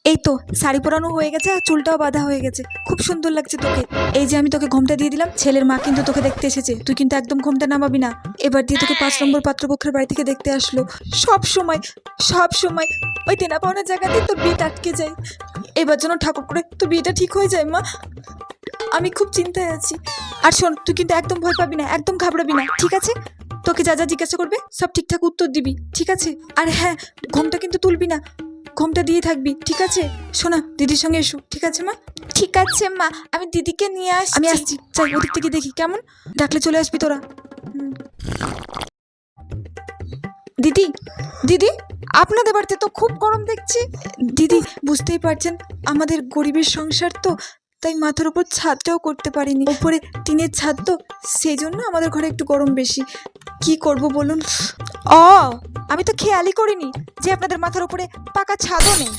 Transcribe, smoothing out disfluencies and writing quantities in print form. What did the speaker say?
এই তো শাড়ি পরানো হয়ে গেছে আর চুলটাও বাঁধা হয়ে গেছে, খুব সুন্দর লাগছে তোকে। এই যে আমি তোকে ঘোমটা দিয়ে দিলাম, ছেলের মা কিন্তু তোকে দেখতে এসেছে, তুই কিন্তু একদম ঘোমটা নামাবি না। এবার দিয়ে তোকে 5 নম্বর পাত্রপক্ষের বাড়ি থেকে দেখতে আসলো। সব সময় ওই দেনা পাওনার জায়গাতেই তোর বিয়েটা আটকে যায়। এবার যেন ঠাকুর করে তোর বিয়েটা ঠিক হয়ে যায় মা, আমি খুব চিন্তায় আছি। আর শোন, তুই কিন্তু একদম ভয় পাবি না, একদম ঘাবড়াবি না, ঠিক আছে? তোকে যা যা জিজ্ঞাসা করবে সব ঠিকঠাক উত্তর দিবি, ঠিক আছে? আর হ্যাঁ, ঘোমটা কিন্তু তুলবি না, ঘোমটা দিয়ে থাকবি, ঠিক আছে? শোনা, দিদির সঙ্গে এসো, ঠিক আছে মা? ঠিক আছে মা, আমি দিদিকে নিয়ে আমি আসছি, যাই ওদিক থেকে দেখি, কেমন? ডাকলে চলে আসবি তোরা। দিদি দিদি, আপনাদের বাড়িতে তো খুব গরম দেখছি। দিদি, বুঝতেই পারছেন আমাদের গরিবের সংসার তো, তাই মাথার উপর ছাদটাও করতে পারিনি, উপরে টিনের ছাদ তো, সেই জন্য আমাদের ঘরে একটু গরম বেশি। কি করব বলুন? আমি তো খেয়ালই করিনি যে আপনাদের মাথার উপরে পাকা ছাদও নেই।